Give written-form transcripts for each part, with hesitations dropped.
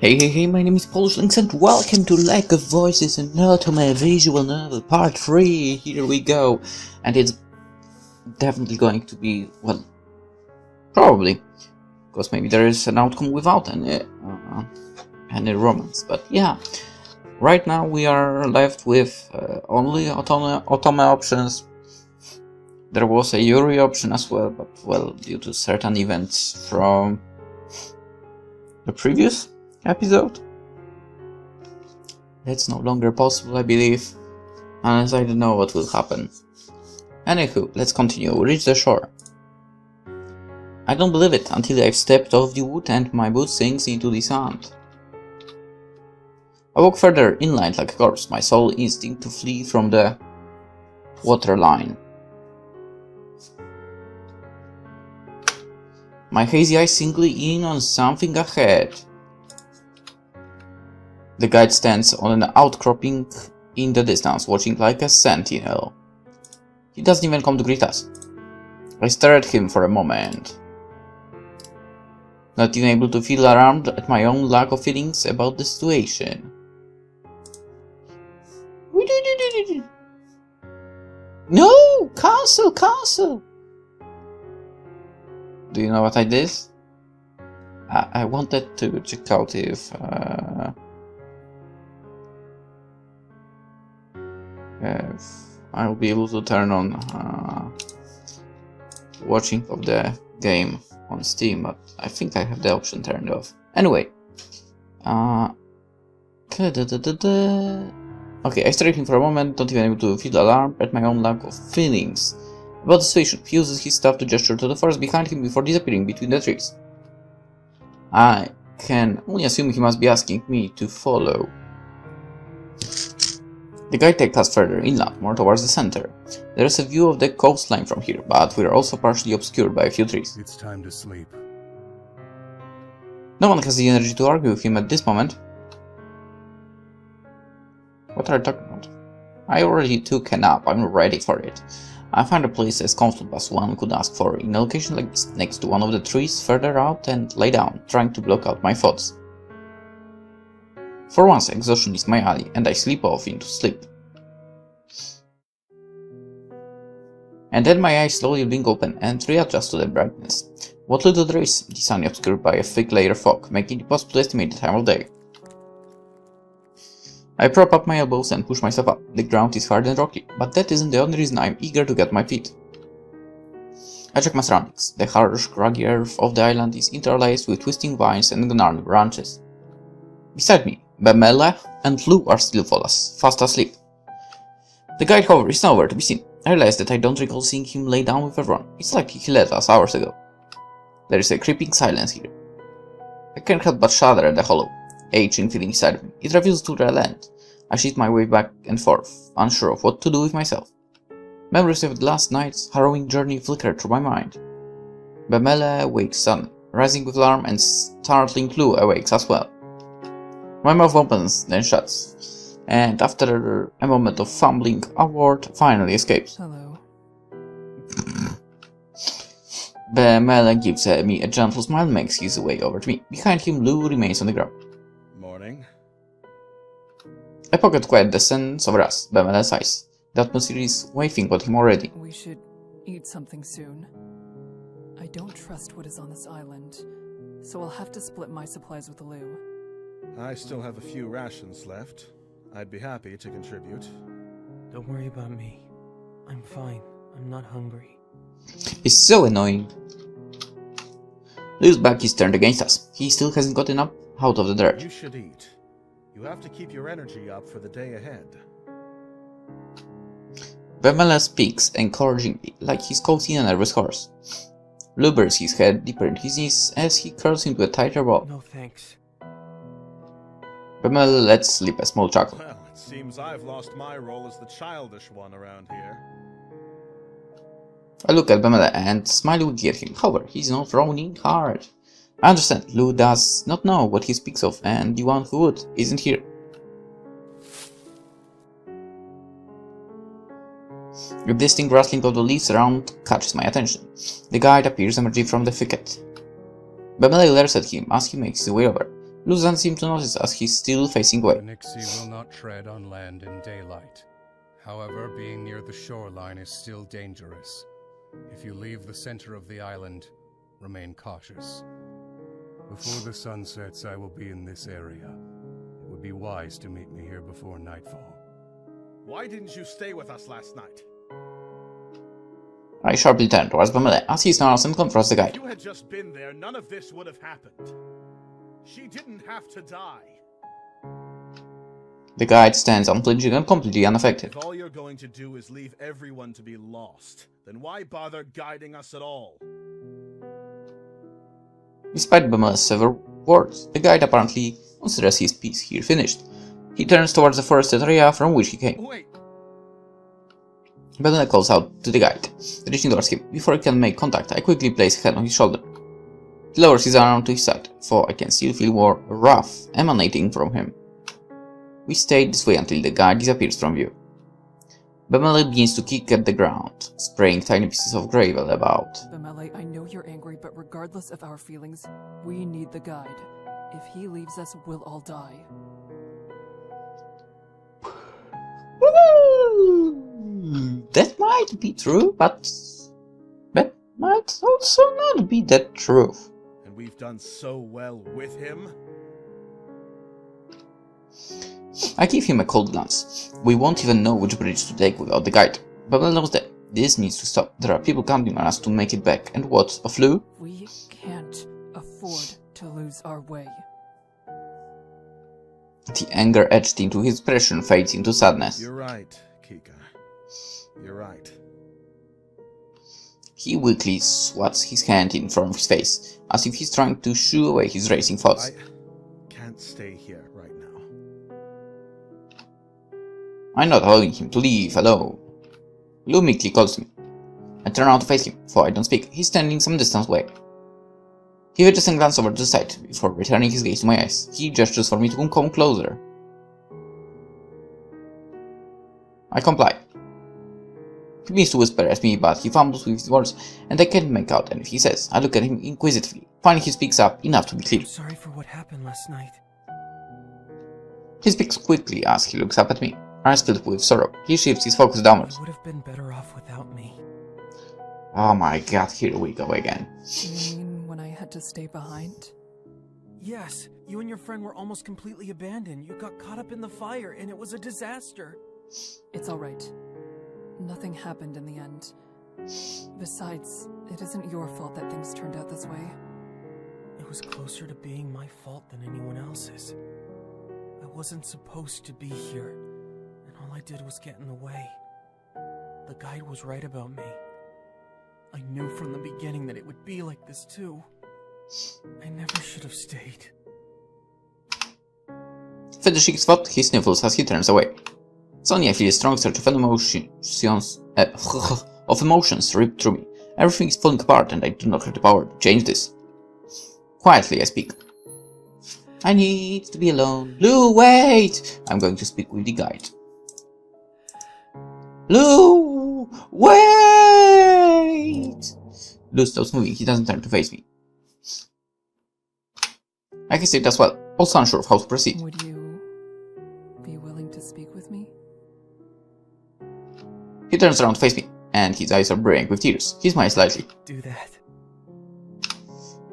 Hey, my name is PolishLynx and welcome to Lack of Voices and Automata Visual Novel Part 3. Here we go. And it's definitely going to be, well, probably, because maybe there is an outcome without any romance. But yeah, right now we are left with only Otome options. There was a Yuri option as well, but well, due to certain events from the previous episode, that's no longer possible, I believe, unless I don't know what will happen. Anywho, let's continue. We reach the shore. I don't believe it until I've stepped off the wood and my boot sinks into the sand. I walk further inland like a corpse, my sole instinct to flee from the waterline. My hazy eyes singly in on something ahead. The guide stands on an outcropping in the distance, watching like a sentinel. He doesn't even come to greet us. I stare at him for a moment, not even able to feel alarmed at my own lack of feelings about the situation. No! Cancel! Do you know what I did? I wanted to check out if I'll be able to turn on watching of the game on Steam, but I think I have the option turned off. Anyway, okay, I stare at him for a moment, not even able to feel alarmed at my own lack of feelings about the situation. He uses his staff to gesture to the forest behind him before disappearing between the trees. I can only assume he must be asking me to follow. The guide takes us further inland, more towards the center. There is a view of the coastline from here, but we are also partially obscured by a few trees. It's time to sleep. No one has the energy to argue with him at this moment. What are you talking about? I already took a nap, I'm ready for it. I find a place as comfortable as one could ask for, in a location like this, next to one of the trees further out, and lay down, trying to block out my thoughts. For once, exhaustion is my ally, and I slip off into sleep. And then my eyes slowly blink open and readjust to the brightness. What little there is, the sun obscured by a thick layer of fog, making it possible to estimate the time of day. I prop up my elbows and push myself up. The ground is hard and rocky, but that isn't the only reason I'm eager to get my feet. I check my surroundings. The harsh, craggy earth of the island is interlaced with twisting vines and gnarled branches. Beside me, Bemele and Lou are still fast asleep. The guide, however, is nowhere to be seen. I realize that I don't recall seeing him lay down with everyone. It's like he left us hours ago. There is a creeping silence here. I can't help but shudder at the hollow, aching feeling inside of me. It refuses to relent. I shift my way back and forth, unsure of what to do with myself. Memories of last night's harrowing journey flicker through my mind. Bemele wakes suddenly, rising with alarm, and startling Lou awakes as well. My mouth opens, then shuts, and after a moment of fumbling, a word finally escapes. Hello. Bemele gives me a gentle smile and makes his way over to me. Behind him, Lou remains on the ground. Morning. I pocket quiet the sense over us. Bemele sighs. The atmosphere is wafting about him already. We should eat something soon. I don't trust what is on this island, so I'll have to split my supplies with Lou. I still have a few rations left. I'd be happy to contribute. Don't worry about me. I'm fine. I'm not hungry. He's so annoying. Lou's back is turned against us. He still hasn't gotten up out of the dirt. You should eat. You have to keep your energy up for the day ahead. Bemele speaks encouragingly, like he's coaxing a nervous horse. Lou buries his head deeper in his knees as he curls into a tighter ball. No thanks. Bemele lets slip a small chuckle. Well, it seems I've lost my role as the childish one around here. I look at Bemele and smile wickedly at him. However, he's not frowning hard. I understand, Lou does not know what he speaks of, and the one who would isn't here. The distinct rustling of the leaves around catches my attention. The guide appears emerging from the thicket. Bemele glares at him as he makes his way over. Lou doesn't seem to notice as he's still facing The away. Nixie will not tread on land in daylight. However, being near the shoreline is still dangerous. If you leave the center of the island, remain cautious. Before the sun sets, I will be in this area. It would be wise to meet me here before nightfall. Why didn't you stay with us last night? I sharply turn towards Bamele as he snarls and confronts the If guide. you had just been there, none of this would have happened. She didn't have to die. The guide stands unflinching and completely unaffected. If all you're going to do is leave everyone to be lost, then why bother guiding us at all? Despite Bamele's several words, the guide apparently considers his piece here finished. He turns towards the forested area from which he came. Wait, Bamele calls out to the guide, reaching towards him. Before he can make contact, I quickly place a hand on his shoulder. He lowers his arm to his side, for I can still feel more wrath emanating from him. We stay this way until the guide disappears from view. Bamele begins to kick at the ground, spraying tiny pieces of gravel about. Bamele, I know you're angry, but regardless of our feelings, we need the guide. If he leaves us, we'll all die. That might be true, but that might also not be the truth. and we've done so well with him. I give him a cold glance. We won't even know which bridge to take without the guide. Babel knows that. This needs to stop. There are people counting on us to make it back. And what? A flu? We can't afford to lose our way. The anger etched into his expression fades into sadness. You're right, Kika. You're right. He weakly swats his hand in front of his face, as if he's trying to shoo away his racing thoughts. I can't stay here right now. I'm not allowing him to leave alone. Lou meekly calls to me. I turn around to face him, for I don't speak. He's standing some distance away. He fetches a glance over to the side, before returning his gaze to my eyes. He gestures for me to come closer. I comply. He begins to whisper at me, but he fumbles with his words, and I can't make out anything he says. I look at him inquisitively. Finally he speaks up, enough to be clear. I'm sorry for what happened last night. He speaks quickly as he looks up at me, eyes filled with sorrow. He shifts his focus downwards. You would have been better off without me. Oh my god, here we go again. You mean when I had to stay behind? Yes, you and your friend were almost completely abandoned. You got caught up in the fire, and it was a disaster. It's alright. Nothing happened in the end. Besides, it isn't your fault that things turned out this way. It was closer to being my fault than anyone else's. I wasn't supposed to be here, and all I did was get in the way. The guide was right about me. I knew from the beginning that it would be like this too. I never should have stayed. Finishing his thought, he sniffles as he turns away. Suddenly I feel a strong surge of emotions rip through me. Everything is falling apart and I do not have the power to change this. Quietly I speak. I need to be alone. Lou, wait! I'm going to speak with the guide. Lou, wait! Lou stops moving, he doesn't turn to face me. I can say it as well, also unsure of how to proceed. Would you be willing to speak with me? He turns around to face me, and his eyes are brimming with tears. He smiles slightly. Do that.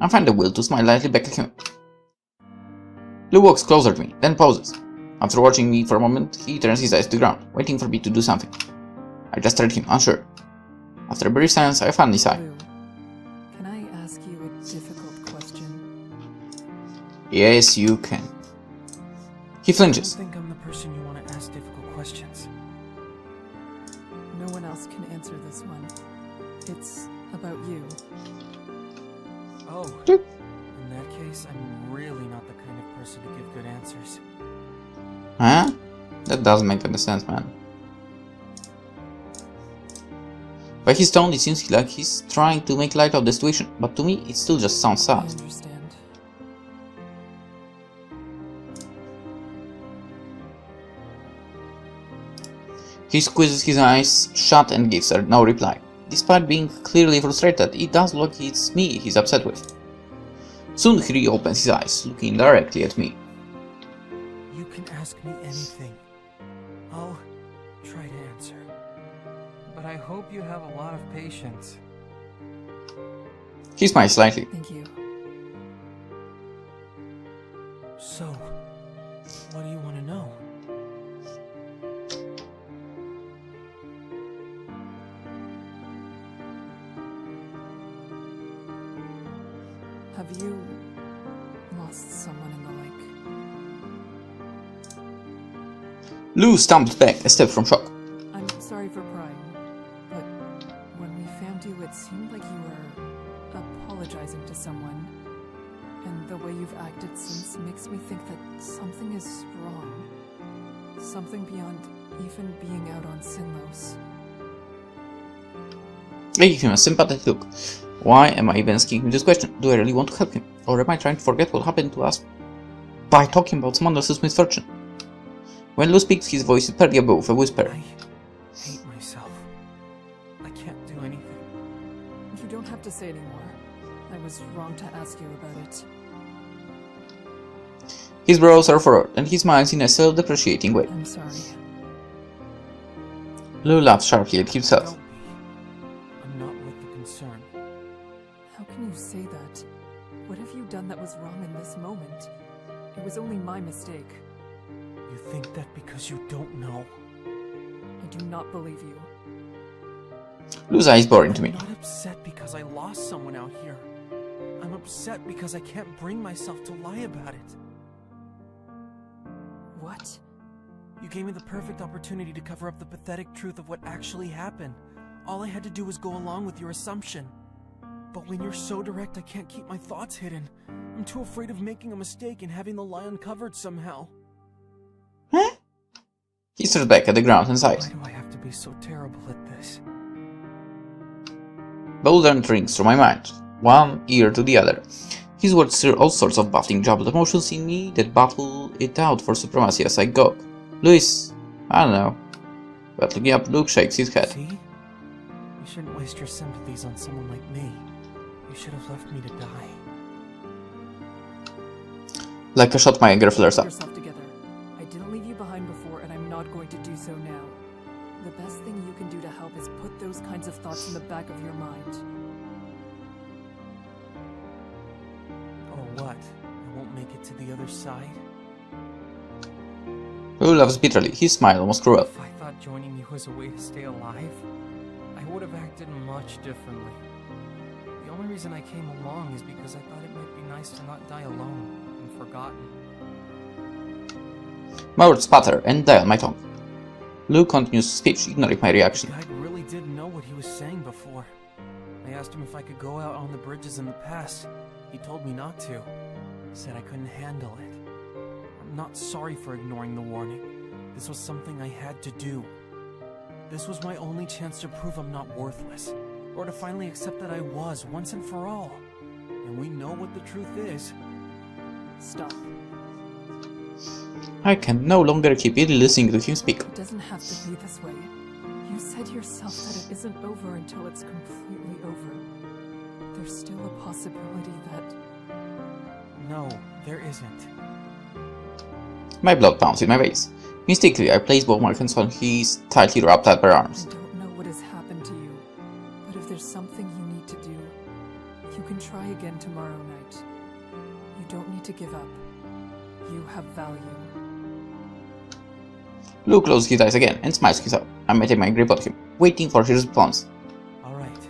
I find the will to smile lightly back at him. Lou walks closer to me, then pauses. After watching me for a moment, he turns his eyes to the ground, waiting for me to do something. I just stared at him, unsure. After a brief silence, I finally sigh. Lou, can I ask you a difficult question? Yes, you can. He I flinches. don't think I'm the person you want to ask difficult questions. No one else can answer this one. It's about you. Oh. Doop. In that case, I'm really not the kind of person to give good answers. Huh? That doesn't make any sense, man. By his tone, it seems like he's trying to make light of the situation, but to me, it still just sounds I sad. understand. He squeezes his eyes shut and gives her no reply. Despite being clearly frustrated, it does look like it's me he's upset with. Soon he reopens his eyes, looking directly at me. You can ask me anything. I'll try to answer. But I hope you have a lot of patience. He smiles slightly. Thank you. So, what do you want to know? Have you lost someone in the lake? Lou stumbled back a step from shock. I'm sorry for prying, but when we found you, it seemed like you were apologizing to someone. And the way you've acted since makes me think that something is wrong. Something beyond even being out on Sinnlos. I give him a sympathetic look. Why am I even asking him this question? Do I really want to help him? Or am I trying to forget what happened to us by talking about someone else's misfortune? When Lou speaks, his voice is barely above a whisper. I hate myself. I can't do anything. You don't have to say anymore. I was wrong to ask you about it. His brows are furrowed, and he smiles in a self-depreciating way. I'm sorry. Lou laughs sharply at himself. Don't be. I'm not with the concern. How can you say that? What have you done that was wrong in this moment? It was only my mistake. You think that because you don't know? I do not believe you. Lou's eye is boring to me. I'm not upset because I lost someone out here. I'm upset because I can't bring myself to lie about it. What? You gave me the perfect opportunity to cover up the pathetic truth of what actually happened. All I had to do was go along with your assumption. But when you're so direct, I can't keep my thoughts hidden. I'm too afraid of making a mistake and having the lie uncovered somehow. Huh? He stares back at the ground and sighs. Why do I have to be so terrible at this? Bewilderment rings through my mind, one ear to the other. His words stir all sorts of baffling jumbled emotions in me that battle it out for supremacy as I gawk. Louis, I don't know. But looking up, Luke shakes his head. See? You shouldn't waste your sympathies on someone like me. You should have left me to die. Like a shot, my anger flares Get up. yourself together. I didn't leave you behind before, and I'm not going to do so now. The best thing you can do to help is put those kinds of thoughts in the back of your mind. Or what? I won't make it to the other side? Lou laughs bitterly, his smile almost cruel. If I thought joining you was a way to stay alive, I would have acted much differently. The only reason I came along is because I thought it might be nice to not die alone and forgotten. My words spatter and die on my tongue. Lou continues his speech, ignoring my reaction. The guy really didn't know what he was saying before. I asked him if I could go out on the bridges in the past. He told me not to. Said I couldn't handle it. I'm not sorry for ignoring the warning. This was something I had to do. This was my only chance to prove I'm not worthless. Or to finally accept that I was, once and for all. And we know what the truth is. Stop. I can no longer keep listening to him speak. It doesn't have to be this way. You said yourself that it isn't over until it's completely over. There's still a possibility that... No, there isn't. My blood pounds in my veins. Mistakenly, I place both my hands on his tightly wrapped upper arms. I don't know what has happened to you, but if there's something you need to do, you can try again tomorrow night. You don't need to give up. You have value. Lou closes his eyes again and smiles himself. I maintain my grip on him, waiting for his response. Alright.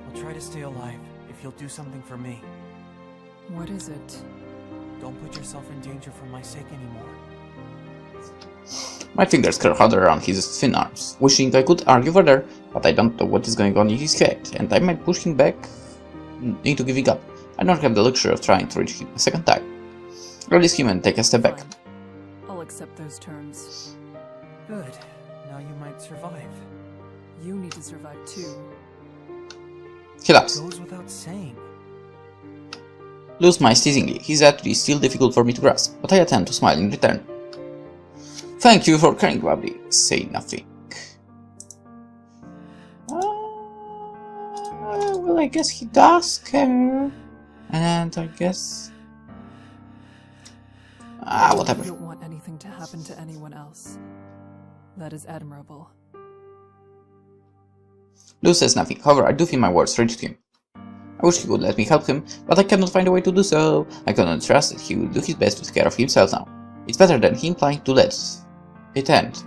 I'll try to stay alive, if you'll do something for me. What is it? Don't put yourself in danger for my sake anymore. My fingers curl harder around his thin arms, wishing I could argue further, but I don't know what is going on in his head, and I might push him back into giving up. I don't have the luxury of trying to reach him a second time. Release him and take a step back. Fine. I'll accept those terms. Good. Now you might survive. You need to survive too. He laughs. Goes without saying. Lou smiles teasingly. His attitude is still difficult for me to grasp, but I attempt to smile in return. Thank you for caring about me. Say nothing. Well, I guess he does care. And I guess... whatever. You don't want anything to happen to anyone else. That is admirable. Lou says nothing, however I do feel my words reached him. I wish he would let me help him, but I cannot find a way to do so. I cannot trust that he will do his best to take care of himself now. It's better than him trying to let it end.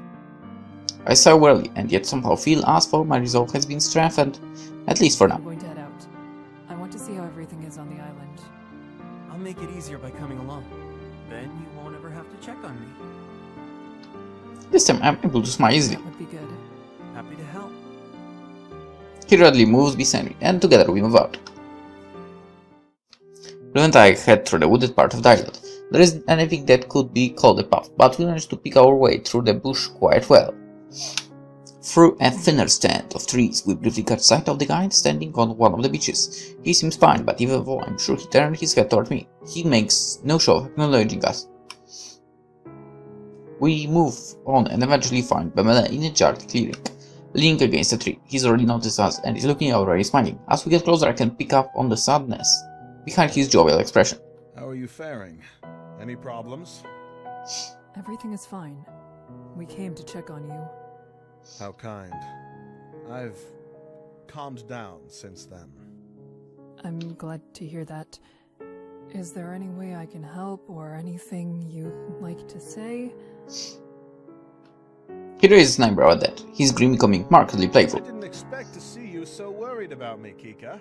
I saw early, and yet somehow feel as though my resolve has been strengthened, at least for now. I'm going to head out. I want to see how everything is on the island. I'll make it easier by coming along. Then you won't ever have to check on me. This time I'm able to smile easily. That would be good. Happy to help. He readily moves beside me, and together we move out. Lou and I head through the wooded part of the island. There isn't anything that could be called a path, but we managed to pick our way through the bush quite well. Through a thinner stand of trees, we briefly got sight of the guide standing on one of the beaches. He seems fine, but even though I'm sure he turned his head toward me, he makes no show of acknowledging us. We move on and eventually find Pamela in a jarred clearing, leaning against a tree. He's already noticed us and is looking already smiling. As we get closer, I can pick up on the sadness behind his jovial expression. How are you faring? Any problems? Everything is fine. We came to check on you. How kind. I've calmed down since then. I'm glad to hear that. Is there any way I can help or anything you'd like to say? He raises an eyebrow at that, his grin becoming markedly I playful. didn't expect to see you so worried about me, Kika.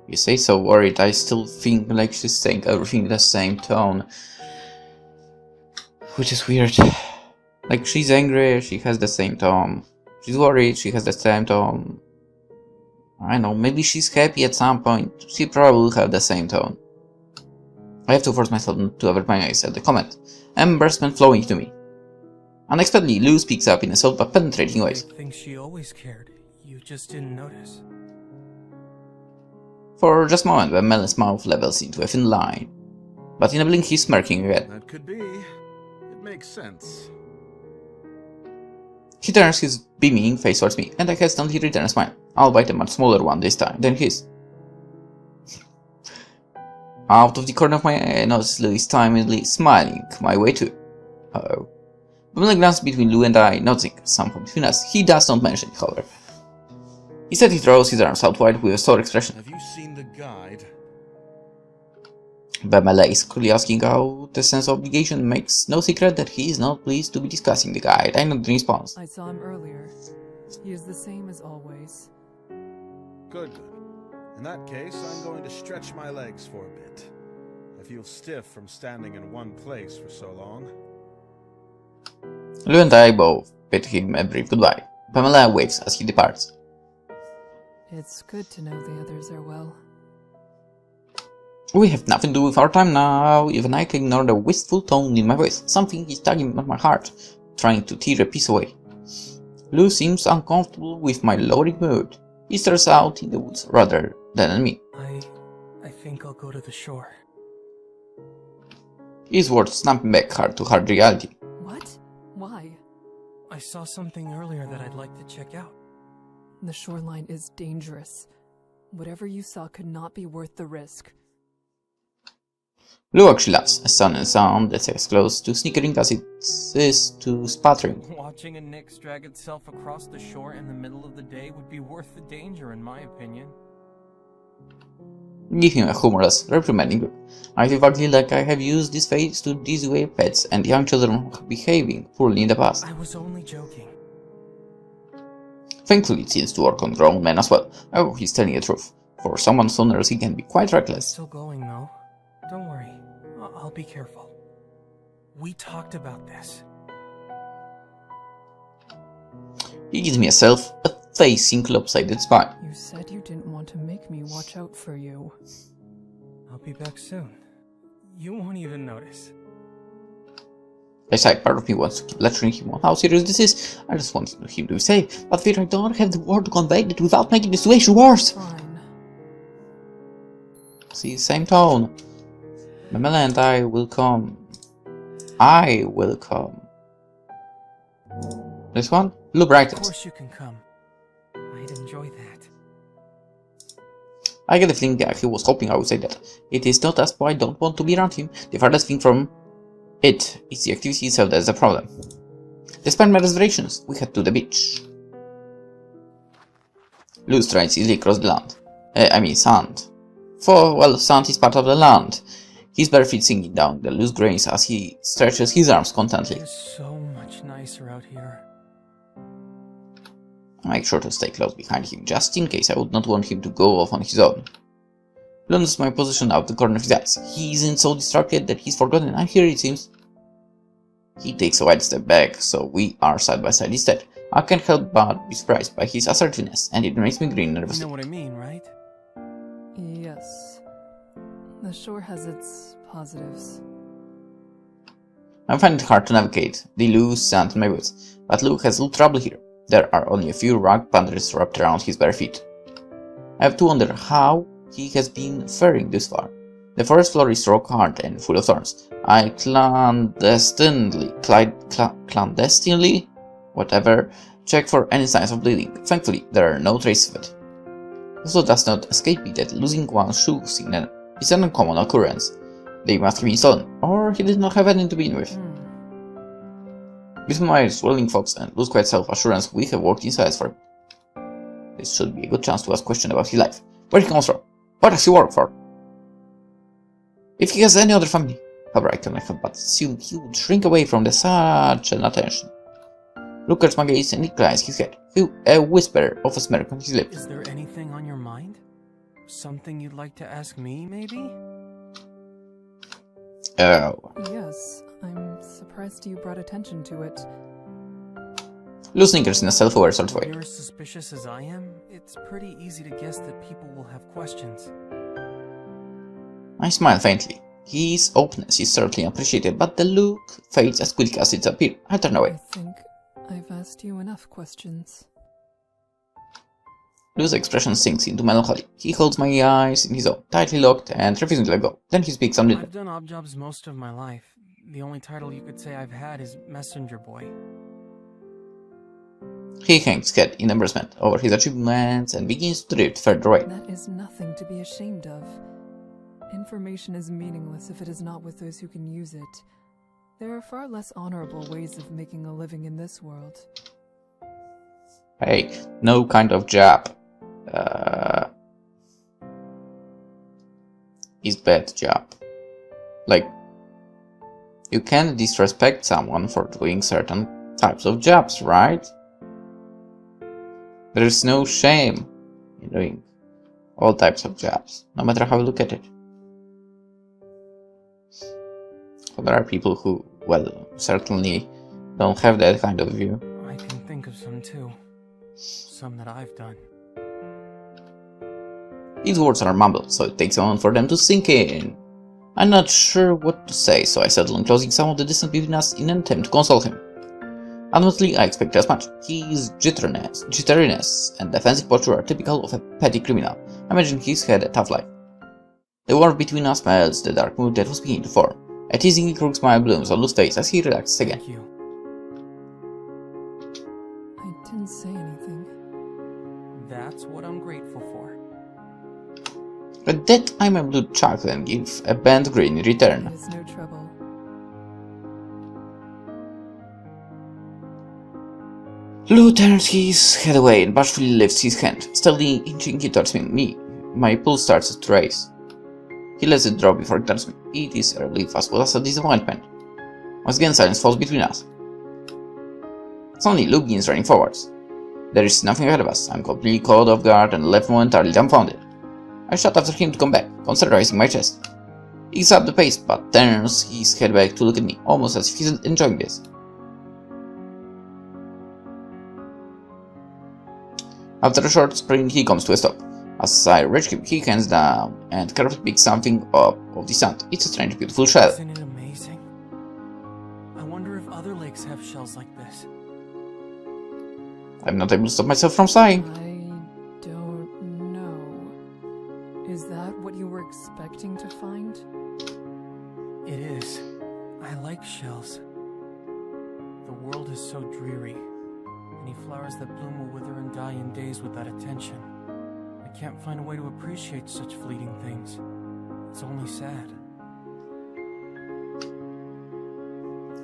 You say so worried, I still think like she's saying everything in the same tone. Which is weird. Like, she's angry, she has the same tone. She's worried, she has the same tone. I know, maybe she's happy at some point. She probably will have the same tone. I have to force myself not to avert my eyes at the comment. Embarrassment flowing to me. Unexpectedly, Lou speaks up in a soft but penetrating voice. I think she always cared. You just didn't notice. For just a moment, Melon's mouth levels into a thin line. But in a blink, he's smirking again. That could be. It makes sense. He turns his beaming face towards me, and I hesitantly return a smile, albeit a much smaller one this time than his. Out of the corner of my eye, I notice Lou is timidly smiling my way too. Uh-oh. Pamela glances between Lou and I, nodding somehow between us. He does not mention it, however. Instead, he throws his arms out wide with a sore expression. Have you seen the guide? Pamela is clearly asking out the sense of obligation, makes no secret that he is not pleased to be discussing the guide. I nod in response. I saw him earlier. He is the same as always. Good, good. In that case, I'm going to stretch my legs for a bit. I feel stiff from standing in one place for so long. Lou and I both bid him a brief goodbye. Pamela waves as he departs. It's good to know the others are well. We have nothing to do with our time now. Even I can ignore the wistful tone in my voice. Something is tugging at my heart, trying to tear a piece away. Lou seems uncomfortable with my lowering mood. He stares out in the woods rather than at me. I think I'll go to the shore. His words snapping back hard to hard reality. What? Why? I saw something earlier that I'd like to check out. The shoreline is dangerous. Whatever you saw could not be worth the risk. Lou actually laughs, a sudden sound that's as close to snickering as it is to sputtering. Watching a Nyx drag itself across the shore in the middle of the day would be worth the danger, in my opinion. Give him a humorless, reprimanding look. I feel vaguely like I have used this phase to dissuade pets and young children behaving poorly in the past. I was only joking. Thankfully, it seems to work on grown men as well. Oh, he's telling the truth. For someone so nervous, he can be quite reckless. Still going though. Don't worry. I'll be careful. We talked about this. He gives me a facing lopsided smile. You said you didn't want to make me watch out for you. I'll be back soon. You won't even notice. I sigh, part of me wants to keep lecturing him on how serious this is. I just want him to be safe, but fear I don't have the word to convey it without making the situation worse. Fine. See, same tone. Pamela and I will come. I will come. This one? Lou Of brightens. course you can come. I'd enjoy that. I get the feeling that he was hoping I would say that. It is not as though I don't want to be around him. The farthest thing from it is the activity itself that is the problem. Despite my reservations, we head to the beach. Lou strides easily across the land. Sand. For, well, sand is part of the land. His bare feet sinking down the loose grains as he stretches his arms contently. It's so much nicer out here. I make sure to stay close behind him, just in case I would not want him to go off on his own. Lou notices my position out the corner of his eyes. He isn't so distracted that he's forgotten I'm here, it seems. He takes a wide step back, so we are side by side instead. I can't help but be surprised by his assertiveness, and it makes me grin nervously. You know what I mean, right? Yes. The shore has its positives. I find it hard to navigate the loose sand in my boots, but Luke has little trouble here. There are only a few rock boulders wrapped around his bare feet. I have to wonder how he has been faring this far. The forest floor is rock hard and full of thorns. I clandestinely, whatever, check for any signs of bleeding. Thankfully, there are no traces of it. Also does not escape me that losing one's shoes is an uncommon occurrence. They must have been stolen, or he did not have any to begin with. Between my swelling fox and Lou's quiet self-assurance, we have worked in silence for him. This should be a good chance to ask questions about his life. Where he comes from? What does he work for? If he has any other family. However, I cannot help but assume he would shrink away from such an attention. Luke cuts my gaze and inclines his head, a whisper of a smirk on his lips. Is there anything on your mind? Something you'd like to ask me, maybe? Oh. Yes, I'm surprised you brought attention to it. Lou snickers in a self-aware sort of way. When you're as suspicious as I am, it's pretty easy to guess that people will have questions. I smile faintly. His openness is certainly appreciated, but the look fades as quickly as it appears. I turn away. I think I've asked you enough questions. Lou's expression sinks into melancholy. He holds my eyes in his own, tightly locked and refusing to let go. Then he speaks on I've done odd jobs most of my life. The only title you could say I've had is messenger boy. He hangs his head in embarrassment over his achievements and begins to drift further away. That is nothing to be ashamed of. Information is meaningless if it is not with those who can use it. There are far less honorable ways of making a living in this world. Hey, no kind of job is bad job. Like, you can't disrespect someone for doing certain types of jobs, right? There is no shame in doing all types of jobs, no matter how you look at it. But there are people who, well, certainly don't have that kind of view. I can think of some too. Some that I've done. These words are mumbled, so it takes a moment for them to sink in. I'm not sure what to say, so I settle on closing some of the distance between us in an attempt to console him. Admittedly, I expect as much. His jitteriness and defensive posture are typical of a petty criminal. I imagine he's had a tough life. The warmth between us melts the dark mood that was beginning to form. A teasingly crooked smile blooms on Lou's face as he relaxes again. Thank you. I didn't say anything. That's what I'm grateful for. At that, I'm able to chuckle and give a bent grin in It return. is no trouble. Lou turns his head away and bashfully lifts his hand, steadily inching it towards me. My pulse starts to race. He lets it drop before it turns me. It is a relief as well as a disappointment. Once again, silence falls between us. Suddenly, Lou begins running forwards. There is nothing ahead of us. I'm completely caught off guard and left momentarily dumbfounded. I shout after him to come back, considering my chest. He keeps up the pace, but turns his head back to look at me, almost as if he's enjoying this. After a short sprint, he comes to a stop. As I reach him, he hands down and carefully picks something up of the sand. It's a strange, beautiful shell. Isn't it amazing? I wonder if other lakes have shells like this. I'm not able to stop myself from sighing. I don't know. Is that what you were expecting to find? It is. I like shells. The world is so dreary. Any flowers that bloom will wither and die in days without attention. I can't find a way to appreciate such fleeting things. It's only sad.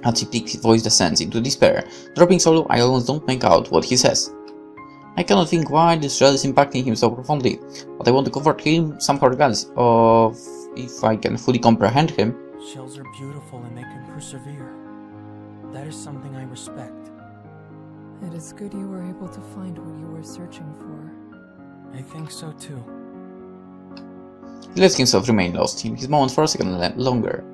As he peaks, his voice descends into despair. Dropping solo, I almost don't make out what he says. I cannot think why this shell is impacting him so profoundly, but I want to comfort him somehow regardless of if I can fully comprehend him. Shells are beautiful and they can persevere. That is something I respect. It is good you were able to find what you were searching for. I think so too. He lets himself remain lost in his moment for a second longer,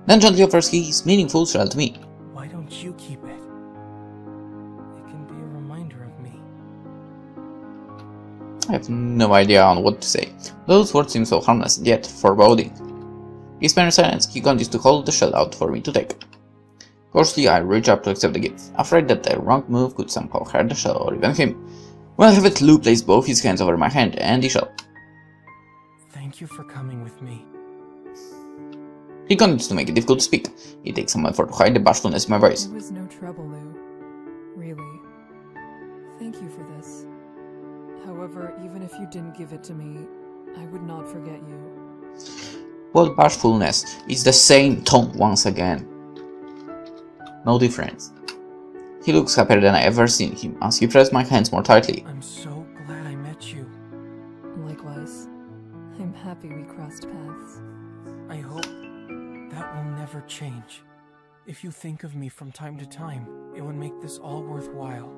then gently offers his meaningful shell to me. Why don't you keep it? It can be a reminder of me. I have no idea on what to say. Those words seem so harmless and yet foreboding. He spent silence. He continues to hold the shell out for me to take. Cautiously, I reach up to accept the gift, afraid that the wrong move could somehow hurt the shell or even him. When I have it, Lou placed both his hands over my hand and the shell. Thank you for coming with me. He continues to make it difficult to speak. It takes some effort to hide the bashfulness in my voice. It was no trouble, Lou. Really. Thank you for this. However, even if you didn't give it to me, I would not forget you. Well, bashfulness is the same tone once again. No difference. He looks happier than I ever seen him as he pressed my hands more tightly. I'm so glad I met you. Likewise. I'm happy we crossed paths. I hope that will never change. If you think of me from time to time, it would make this all worthwhile.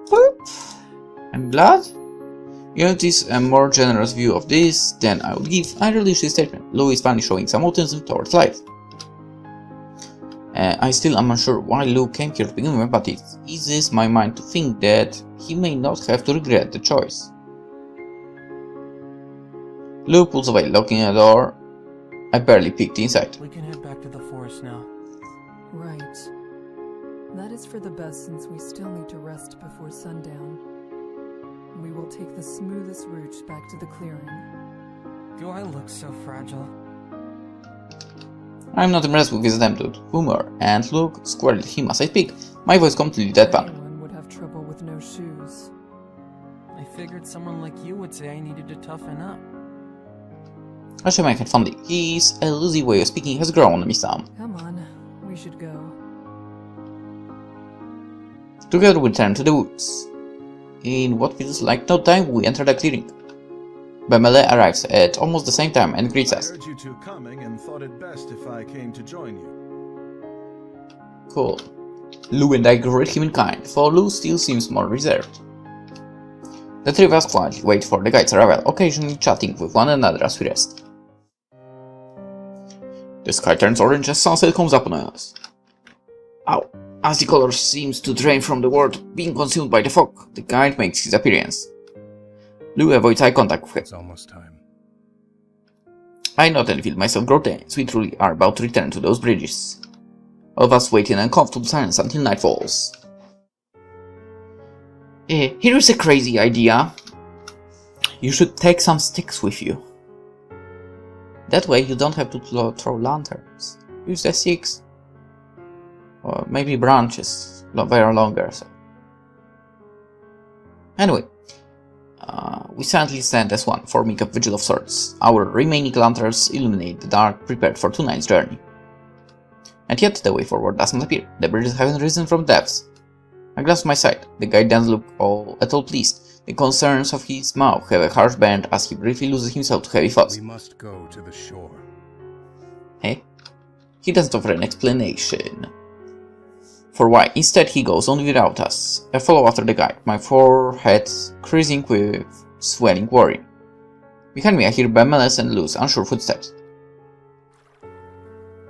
What? I'm glad? You notice a more generous view of this than I would give. I released his statement. Lou is finally showing some optimism towards life. I still am unsure why Lou came here to begin with, but it eases my mind to think that he may not have to regret the choice. Lou pulls away, locking the door. I barely peeked inside. We can head back to the forest now. Right. That is for the best since we still need to rest before sundown. We will take the smoothest route back to the clearing. Do I look so fragile? I'm not impressed with his attempt at humor, and look squarely at him as I speak, my voice completely deadpan. Anyone would have trouble with no shoes. I figured someone like you would say I needed to toughen up. I shake my head fondly. His elusive way of speaking has grown on me some. Come on, we should go. Together we return to the woods. In what feels like no time, we enter the clearing. Bemele arrives at almost the same time and greets us. I heard you two coming and thought it best if I came to join you. Cool. Lou and I greet him in kind, for Lou still seems more reserved. The three of us quietly wait for the guide's arrival, occasionally chatting with one another as we rest. The sky turns orange as sunset comes up on us. Ow. As the color seems to drain from the world being consumed by the fog, the guide makes his appearance. Lou avoids eye contact with him. It's almost time. I nod and feel myself grow tense. We truly are about to return to those bridges. All of us wait in uncomfortable silence until night falls. Here is a crazy idea. You should take some sticks with you. That way you don't have to throw lanterns. Use the sticks. Or maybe branches, very longer. So. Anyway, we silently stand as one, forming a vigil of sorts. Our remaining lanterns illuminate the dark, prepared for 2 nights' journey. And yet the way forward doesn't appear. The bridges haven't risen from the depths. I glance my side. The guide doesn't look at all pleased. The concerns of his mouth have a harsh bend as he briefly loses himself to heavy thoughts. We must go to the shore. Eh? He doesn't offer an explanation. For why, instead he goes on without us. I follow after the guide, my forehead creasing with swelling worry. Behind me I hear Bemele's and Lou's unsure footsteps.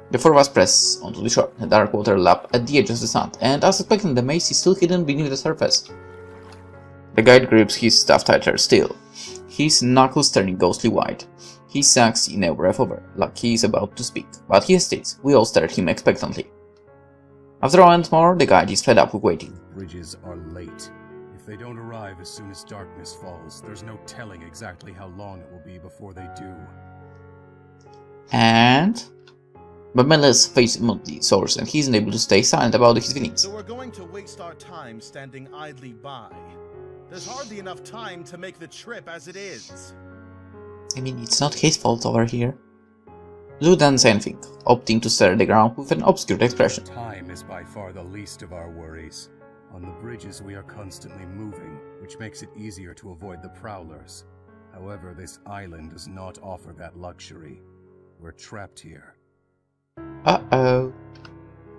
The 4 of us press onto the shore, the dark water lap at the edge of the sand, and as expected the maze is still hidden beneath the surface. The guide grips his staff tighter still, his knuckles turning ghostly white. He sucks in a breath over, like he is about to speak, but he hesitates. We all stare at him expectantly. After a moment more, the guide is fed up with waiting. Bridges are late. If they don't arrive as soon as darkness falls, there's no telling exactly how long it will be before they do. And But Melis' face immediately soars and he isn't able to stay silent about his feelings. So we're going to waste our time standing idly by. There's hardly enough time to make the trip as it is. I mean, it's not his fault over here. Lou doesn't say anything, opting to stare at the ground with an obscure expression. Time is by far the least of our worries. On the bridges we are constantly moving, which makes it easier to avoid the prowlers. However, this island does not offer that luxury. We're trapped here. Uh-oh.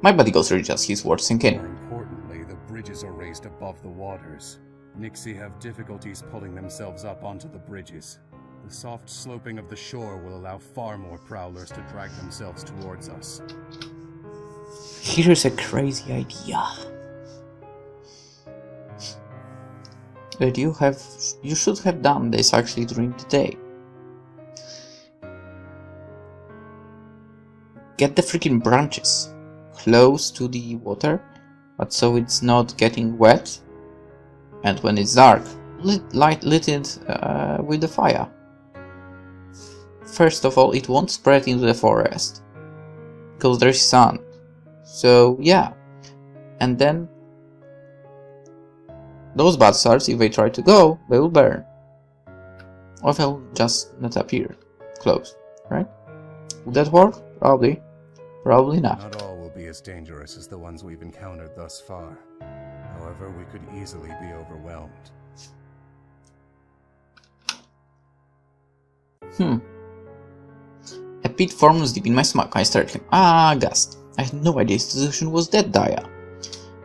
My body goes rigid as his words sink in. More importantly, the bridges are raised above the waters. Nixie have difficulties pulling themselves up onto the bridges. The soft sloping of the shore will allow far more prowlers to drag themselves towards us. Here's a crazy idea. But you should have done this actually during the day. Get the freaking branches close to the water, but so it's not getting wet. And when it's dark, lit it with the fire. First of all, it won't spread into the forest, because there's sun. So yeah, and then those bastards, if they try to go, they will burn. Or they'll just not appear close, right? Would that work? Probably. Probably not. Not all will be as dangerous as the ones we've encountered thus far. However, we could easily be overwhelmed. A pit forms deep in my stomach. I stared at him. Aghast. I had no idea his situation was that dire.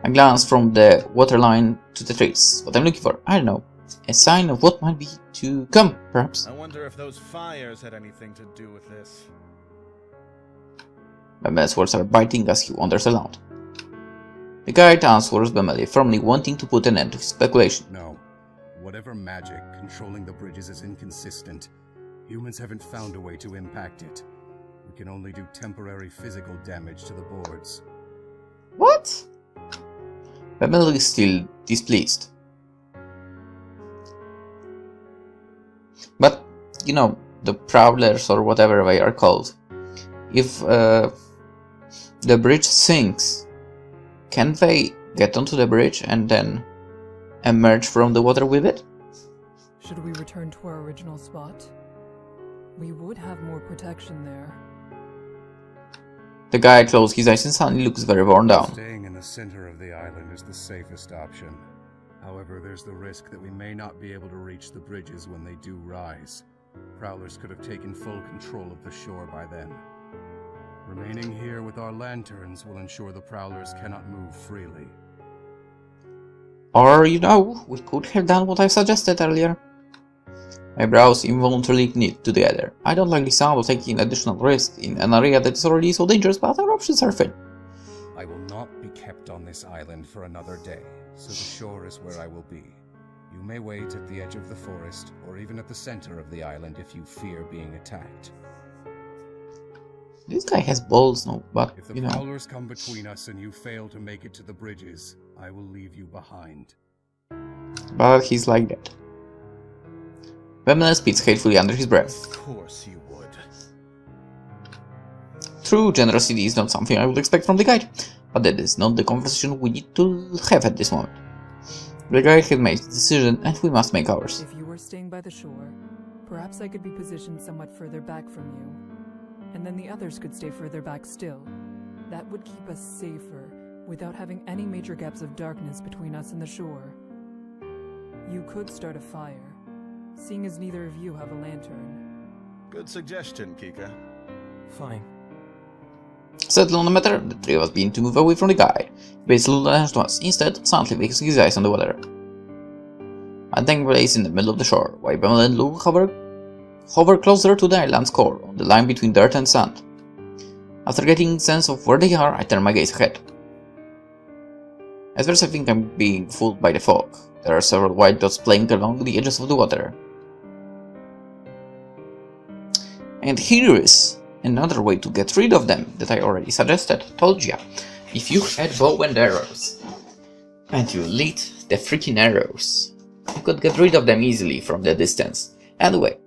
I glanced from the waterline to the trees. What I'm looking for, I don't know. A sign of what might be to come, perhaps. I wonder if those fires had anything to do with this. Bemel's words are biting as he wanders around. The guide answers Bemeli, firmly wanting to put an end to his speculation. No. Whatever magic controlling the bridges is inconsistent. Humans haven't found a way to impact it. We can only do temporary physical damage to the boards. What? Bemeli is still displeased. But, you know, the prowlers or whatever they are called, if the bridge sinks, can they get onto the bridge and then emerge from the water with it? Should we return to our original spot? We would have more protection there. The guy closes his eyes and suddenly looks very worn down. Staying in the center of the island is the safest option. However, there's the risk that we may not be able to reach the bridges when they do rise. Prowlers could have taken full control of the shore by then. Remaining here with our lanterns will ensure the prowlers cannot move freely. Or, you know, we could have done what I suggested earlier. My brows involuntarily knit together. I don't like the sound of taking additional risk in an area that is already so dangerous, but our options are thin. I will not be kept on this island for another day, so the shore is where I will be. You may wait at the edge of the forest, or even at the center of the island if you fear being attacked. This guy has balls, no, but, If the you know. prowlers come between us and you fail to make it to the bridges, I will leave you behind. But he's like that. Bemele spits hatefully under his breath. Of course you would. True generosity is not something I would expect from the guide, but that is not the conversation we need to have at this moment. The guide had made his decision, and we must make ours. If you were staying by the shore, perhaps I could be positioned somewhat further back from you. And then the others could stay further back still. That would keep us safer, without having any major gaps of darkness between us and the shore. You could start a fire, seeing as neither of you have a lantern. Good suggestion, Kika. Fine. Settled on the matter, the three of us begin to move away from the guide. Basil lunges to us, instead, silently fixing his eyes on the water. I think lays in the middle of the shore, while Bemele and Lou hover closer to the island's core, on the line between dirt and sand. After getting a sense of where they are, I turn my gaze ahead. At first I think I'm being fooled by the fog. There are several white dots playing along the edges of the water. And here is another way to get rid of them that I already suggested. Told ya. If you had bow and arrows, and you lit the freaking arrows, you could get rid of them easily from the distance. Anyway,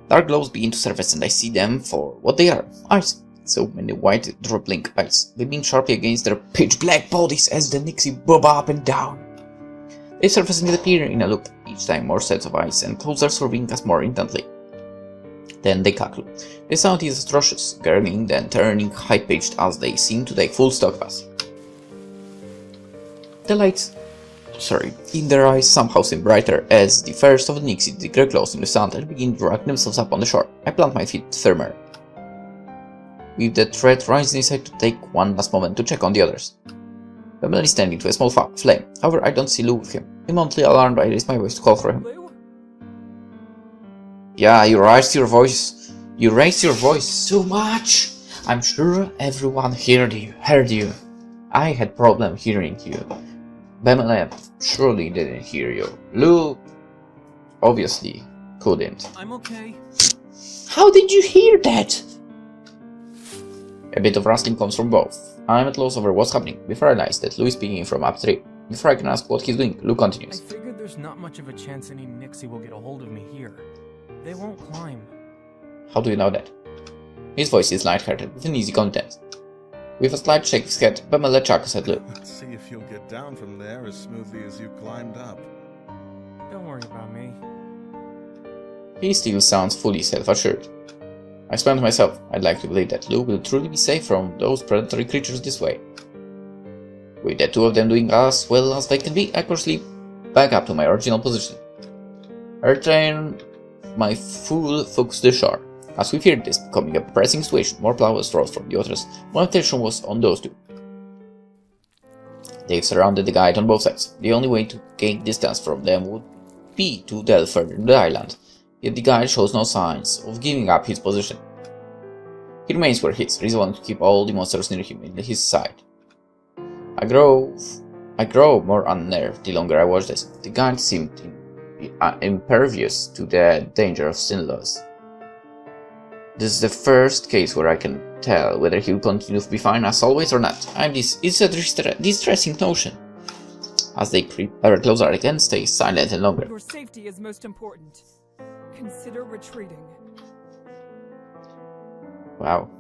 dark glows begin to surface and I see them for what they are, eyes. So many white drop-link eyes, gleaming sharply against their pitch-black bodies as the Nixie bob up and down. They surface and disappear in a loop, each time more sets of eyes and closer surveying us more intently. Then they cackle. The sound is atrocious, gurgling, then turning high-pitched as they seem to take full stock of us. The lights in their eyes somehow seem brighter as the first of the Nixie get close in the sand and begin drawing themselves up on the shore. I plant my feet firmer, with the threat rising inside to take one last moment to check on the others. Pamela is standing to a small flame. However, I don't see Lou with him. Immediately alarmed, I raise my voice to call for him. Lou? Yeah, you raised your voice. You raised your voice so much. I'm sure everyone heard you. I had problem hearing you. Pamela surely didn't hear you. Lou obviously couldn't. I'm okay. How did you hear that? A bit of rustling comes from both. I'm at loss over what's happening before I realize that Lou is speaking from upstream. Before I can ask what he's doing, Lou I continues. figured there's not much of a chance any Nixie will get a hold of me here. They won't climb. How do you know that? His voice is light-hearted with an easy confidence. With a slight shake of his head, Pamela chuckles at Lou. Let's see if you'll get down from there as smoothly as you climbed up. Don't worry about me. He still sounds fully self-assured. I explain to myself, I'd like to believe that Lou will truly be safe from those predatory creatures this way. With the two of them doing as well as they can be, I proceed back up to my original position. I return my full focus to the shore. As we feared this becoming a pressing situation, more plows rose from the others. My attention was on those two. They've surrounded the guide on both sides. The only way to gain distance from them would be to delve further into the island. Yet the guide shows no signs of giving up his position. He remains where he is, resolving to keep all the monsters near him in his side. I grow more unnerved the longer I watch this. The guide seemed impervious to the danger of Sinnlos. This is the first case where I can tell whether he will continue to be fine as always or not. It's a distressing notion. As they creep ever closer, I can stay silent and longer. Your safety is most important. Consider retreating. Wow.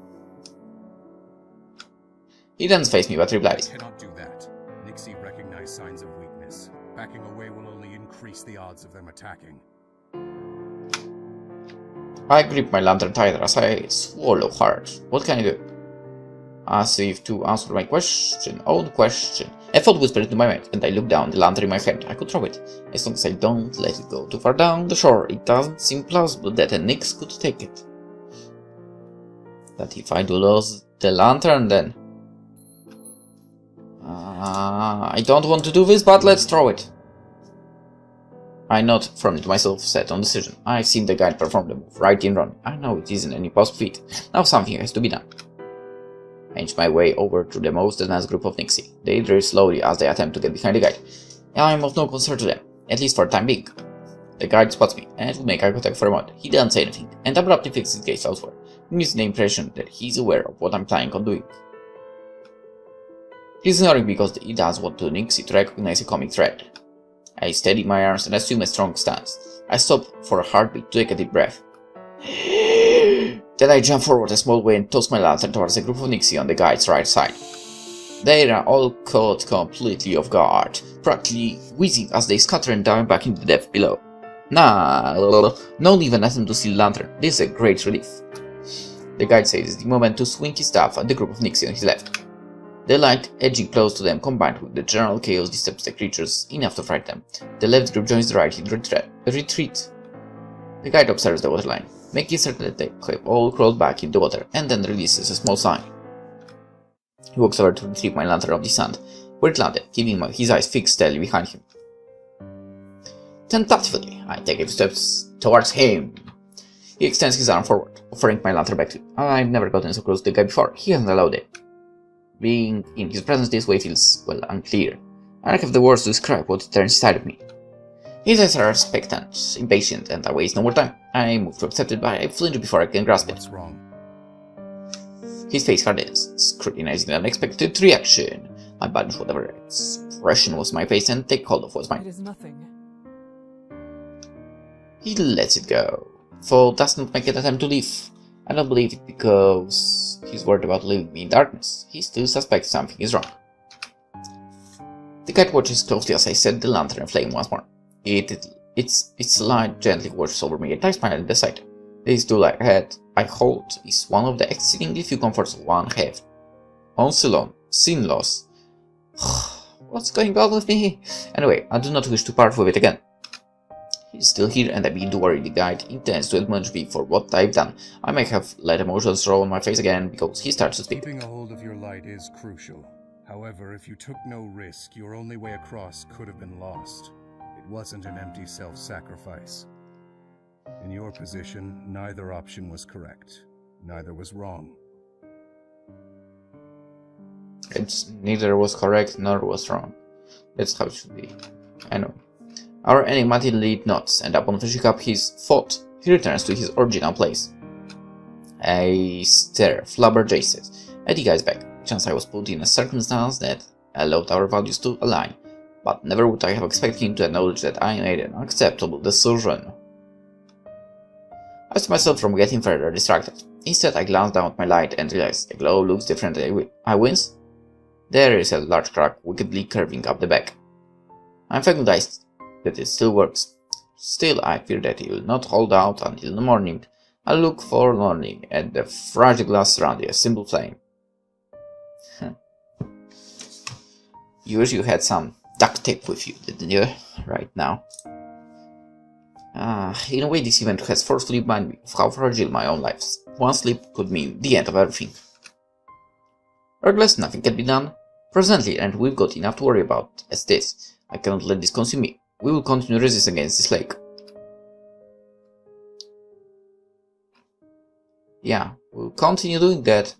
He doesn't face me, but replies. I cannot do that. Nixie recognize signs of weakness. Backing away will only increase the odds of them attacking. I grip my lantern tighter as I swallow hard. What can I do? As if to answer my own question. A thought whispered into my mind, and I looked down the lantern in my hand. I could throw it. As long as I don't let it go too far down the shore, it doesn't seem plausible that a Nix could take it. But if I do lose the lantern, then... I don't want to do this, but let's throw it. I nod firmly to myself, set on decision. I've seen the guide perform the move, right in run. I know it isn't any possible feat. Now something has to be done. I inch my way over to the most advanced group of Nixie. They drift slowly as they attempt to get behind the guide. I am of no concern to them, at least for the time being. The guide spots me, and will make eye contact for a moment. He doesn't say anything, and abruptly fixes his gaze elsewhere, giving me the impression that he's aware of what I'm planning on doing. He's ignoring because he does want to Nixie to recognize a coming threat. I steady my arms and assume a strong stance. I stop for a heartbeat to take a deep breath. Then I jump forward a small way and toss my lantern towards a group of Nixie on the guide's right side. They are all caught completely off guard, practically wheezing as they scatter and dive back into the depth below. Nah, no even attempt to steal the lantern. This is a great relief. The guide says it's the moment to swing his staff at the group of Nixie on his left. The light edging close to them combined with the general chaos disturbs the creatures enough to frighten them. The left group joins the right in retreat. The guide observes the waterline, making certain that they have all crawled back in the water, and then releases a small sigh. He walks over to retrieve my lantern off the sand, where it landed, keeping his eyes fixed steadily behind him. Tentatively, I take a few steps towards him. He extends his arm forward, offering my lantern back to him. I've never gotten so close to the guy before. He hasn't allowed it. Being in his presence this way feels, well, unclear. I don't have the words to describe what turns inside of me. His eyes are expectant, impatient, and I waste no more time. I move to accept it, but I flinch before I can grasp it. What's wrong? His face hardens, scrutinizing the unexpected reaction. I banish whatever expression was my face and take hold of what's It mine. is nothing. He lets it go, though does not make an attempt to leave. I don't believe it because he's worried about leaving me in darkness. He still suspects something is wrong. The cat watches closely as I set the lantern aflame once more. Its light gently washes over me and I smile and decide. This tool I hold is one of the exceedingly few comforts one have. Sinnlos. What's going on with me? Anyway, I do not wish to part with it again. He's still here and I begin to worry the guide intends to admonish me for what I've done. I may have let emotions roll on my face again because he starts to speak. Keeping a hold of your light is crucial. However, if you took no risk, your only way across could have been lost. It wasn't an empty self-sacrifice. In your position, neither option was correct. Neither was wrong. It's neither was correct nor was wrong. That's how it should be. I know. Our enigmatic lead nods, and upon finishing up his thought, he returns to his original place. I stare flabbergasted at the guy's back. Chance I was put in a circumstance that allowed our values to align, but never would I have expected him to acknowledge that I made an unacceptable decision. I stopped myself from getting further distracted. Instead, I glanced down at my light and realized the glow looks different. I winced. There is a large crack wickedly curving up the back. I'm thankful that it still works. Still, I fear that it will not hold out until the morning. I look forlornly at the fragile glass surrounding a simple flame. You wish you had some duct tape with you, didn't you? Right now. In a way, this event has forcefully reminded me of how fragile my own life is. One slip could mean the end of everything. Regardless, nothing can be done presently, and we've got enough to worry about as this. I cannot let this consume me. We will continue resisting against this lake. Yeah, we'll continue doing that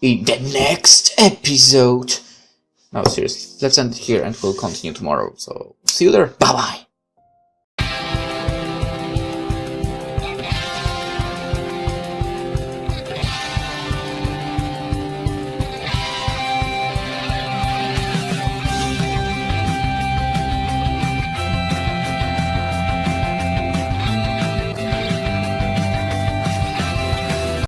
in the next episode. No, seriously, let's end it here and we'll continue tomorrow. So, see you there. Bye bye.